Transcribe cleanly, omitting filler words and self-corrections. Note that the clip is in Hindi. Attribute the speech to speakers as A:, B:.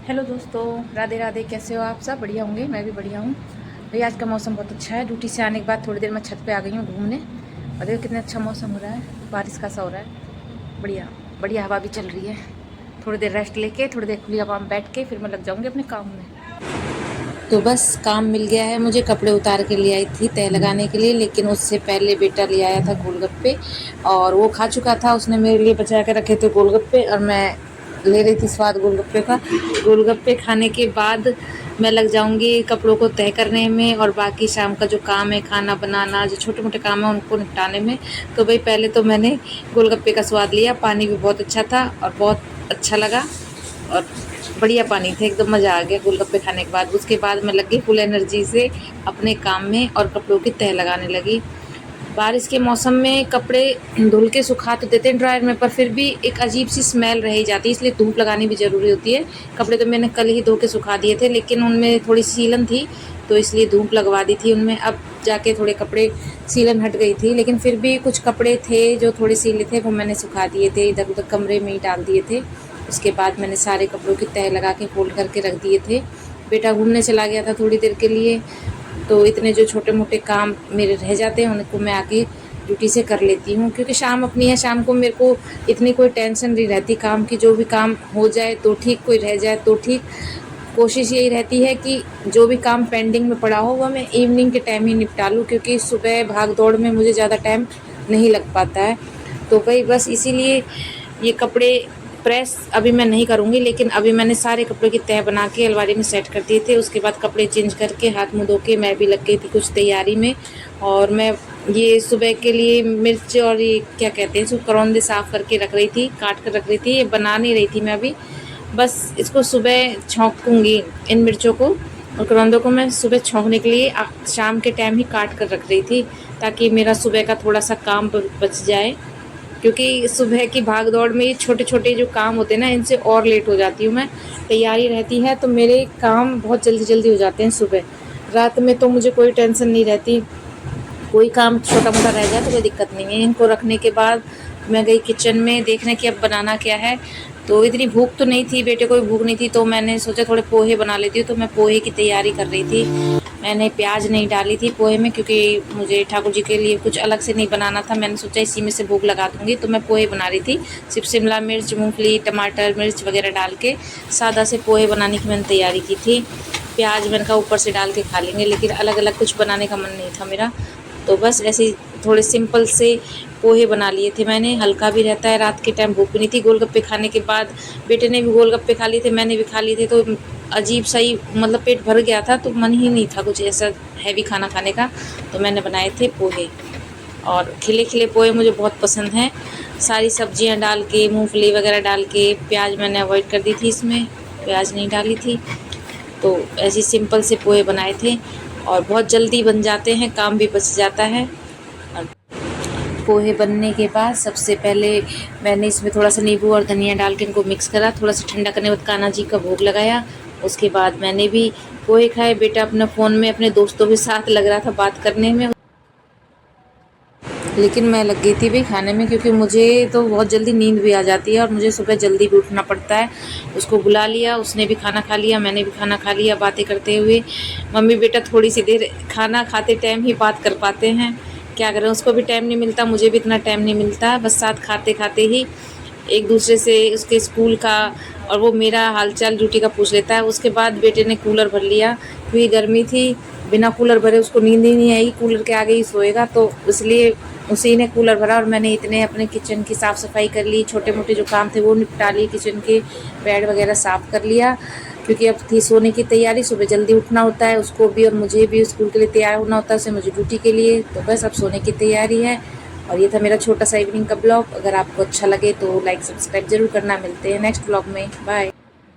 A: हेलो दोस्तों, राधे राधे। कैसे हो आप सब? बढ़िया होंगे। मैं भी बढ़िया हूँ भाई। आज का मौसम बहुत अच्छा है। ड्यूटी से आने के बाद थोड़ी देर मैं छत पे आ गई हूँ घूमने, और देखो कितना अच्छा मौसम हो रहा है, बारिश का सा हो रहा है। बढ़िया बढ़िया हवा भी चल रही है। थोड़ी देर रेस्ट लेके, थोड़ी देर खुली हवा में बैठ के फिर मैं लग जाऊँगी अपने काम में। तो बस काम मिल गया है मुझे। कपड़े उतार के ले आई थी तह लगाने के लिए, लेकिन उससे पहले बेटा ले आया था गोलगप्पे, और वो खा चुका था। उसने मेरे लिए बचा के रखे थे गोलगप्पे, और मैं ले रही थी स्वाद गोलगप्पे का। गोलगप्पे खाने के बाद मैं लग जाऊंगी कपड़ों को तह करने में, और बाकी शाम का जो काम है, खाना बनाना, जो छोटे मोटे काम है उनको निपटाने में। तो भाई पहले तो मैंने गोलगप्पे का स्वाद लिया। पानी भी बहुत अच्छा था और बहुत अच्छा लगा, और बढ़िया पानी थे, एकदम मज़ा आ गया गोलगप्पे खाने के बाद। उसके बाद मैं लगी फुल एनर्जी से अपने काम में और कपड़ों की तह लगाने लगी। बारिश के मौसम में कपड़े धुल के सुखा तो देते हैं ड्रायर में, पर फिर भी एक अजीब सी स्मेल रह ही जाती है, इसलिए धूप लगानी भी ज़रूरी होती है। कपड़े तो मैंने कल ही धो के सुखा दिए थे, लेकिन उनमें थोड़ी सीलन थी, तो इसलिए धूप लगवा दी थी उनमें। अब जाके थोड़े कपड़े सीलन हट गई थी, लेकिन फिर भी कुछ कपड़े थे जो थोड़े सीले थे, वो मैंने सुखा दिए थे, इधर उधर कमरे में ही डाल दिए थे। उसके बाद मैंने सारे कपड़ों की तह लगा के फोल्ड करके रख दिए थे। बेटा घूमने चला गया था थोड़ी देर के लिए, तो इतने जो छोटे मोटे काम मेरे रह जाते हैं उनको मैं आके ड्यूटी से कर लेती हूँ, क्योंकि शाम अपनी है। शाम को मेरे को इतनी कोई टेंशन नहीं रहती काम की। जो भी काम हो जाए तो ठीक, कोई रह जाए तो ठीक। कोशिश यही रहती है कि जो भी काम पेंडिंग में पड़ा हो वह मैं इवनिंग के टाइम ही निपटा लूँ, क्योंकि सुबह भाग दौड़ में मुझे ज़्यादा टाइम नहीं लग पाता है। तो भाई बस इसीलिए ये कपड़े प्रेस अभी मैं नहीं करूँगी, लेकिन अभी मैंने सारे कपड़ों की तह बना के अलमारी में सेट कर दिए थे। उसके बाद कपड़े चेंज करके हाथ मुँह धो के मैं भी लग गई थी कुछ तैयारी में। और मैं ये सुबह के लिए मिर्च और ये क्या कहते हैं इसको, करौंदे साफ़ करके रख रही थी, काट कर रख रही थी। ये बना नहीं रही थी मैं अभी, बस इसको सुबह छौंकूँगी। इन मिर्चों को और करौंदों को मैं सुबह छौंकने के लिए शाम के टाइम ही काट कर रख रही थी, ताकि मेरा सुबह का थोड़ा सा काम बच जाए। क्योंकि सुबह की भाग दौड़ में ये छोटे छोटे जो काम होते हैं ना, इनसे और लेट हो जाती हूँ मैं। तैयारी रहती है तो मेरे काम बहुत जल्दी जल्दी हो जाते हैं सुबह। रात में तो मुझे कोई टेंशन नहीं रहती, कोई काम छोटा मोटा रह जाए तो कोई दिक्कत नहीं है। इनको रखने के बाद मैं गई किचन में देखने कि अब बनाना क्या है। तो इतनी भूख तो नहीं थी, बेटे को भी भूख नहीं थी, तो मैंने सोचा थोड़े पोहे बना लेती हूँ। तो मैं पोहे की तैयारी कर रही थी। मैंने प्याज नहीं डाली थी पोहे में, क्योंकि मुझे ठाकुर जी के लिए कुछ अलग से नहीं बनाना था। मैंने सोचा इसी में से भूख लगा दूँगी, तो मैं पोहे बना रही थी। सिर्फ शिमला मिर्च, मूंगफली, टमाटर, मिर्च वगैरह डाल के सादा से पोहे बनाने की मैंने तैयारी की थी। प्याज मैंने कहा ऊपर से डाल के खा लेंगे, लेकिन अलग अलग कुछ बनाने का मन नहीं था मेरा। तो बस ऐसे ही थोड़े सिंपल से पोहे बना लिए थे मैंने। हल्का भी रहता है, रात के टाइम भूख भी नहीं थी। गोलगप्पे खाने के बाद बेटे ने भी गोलगप्पे खा लिए थे, मैंने भी खा लिए थे, तो अजीब सा ही मतलब पेट भर गया था, तो मन ही नहीं था कुछ ऐसा हैवी खाना खाने का। तो मैंने बनाए थे पोहे, और खिले खिले पोहे मुझे बहुत पसंद हैं। सारी सब्जियां डाल के, मूंगफली वगैरह डाल के। प्याज मैंने अवॉइड कर दी थी, इसमें प्याज नहीं डाली थी। तो ऐसे सिंपल से पोहे बनाए थे, और बहुत जल्दी बन जाते हैं, काम भी बच जाता है। और पोहे बनने के बाद सबसे पहले मैंने इसमें थोड़ा सा नींबू और धनिया डाल के इनको मिक्स करा। थोड़ा सा ठंडा करने के बाद कान्हा जी का भोग लगाया। उसके बाद मैंने भी पोहे खाए। बेटा अपना फ़ोन में अपने दोस्तों के साथ लग रहा था बात करने में, लेकिन मैं लग गई थी भी खाने में, क्योंकि मुझे तो बहुत जल्दी नींद भी आ जाती है और मुझे सुबह जल्दी भी उठना पड़ता है। उसको बुला लिया, उसने भी खाना खा लिया, मैंने भी खाना खा लिया। बातें करते हुए मम्मी बेटा थोड़ी सी देर खाना खाते टाइम ही बात कर पाते हैं, क्या करें, उसको भी टाइम नहीं मिलता, मुझे भी इतना टाइम नहीं मिलता। बस साथ खाते खाते ही एक दूसरे से उसके स्कूल का और वो मेरा हालचाल ड्यूटी का पूछ लेता है। उसके बाद बेटे ने कूलर भर लिया, क्योंकि गर्मी थी, बिना कूलर भरे उसको नींद ही नहीं आएगी, कूलर के आगे ही सोएगा। तो इसलिए उसी ने कूलर भरा, और मैंने इतने अपने किचन की साफ़ सफाई कर ली, छोटे मोटे जो काम थे वो निपटा लिए, किचन के बेड वगैरह साफ़ कर लिया। क्योंकि अब थी सोने की तैयारी, सुबह जल्दी उठना होता है उसको भी, और मुझे भी स्कूल के लिए तैयार होना होता है, उसे मुझे ड्यूटी के लिए। तो बस अब सोने की तैयारी है। और ये था मेरा छोटा सा इवनिंग का ब्लॉग। अगर आपको अच्छा लगे तो लाइक सब्सक्राइब जरूर करना। मिलते हैं नेक्स्ट ब्लॉग में। बाय।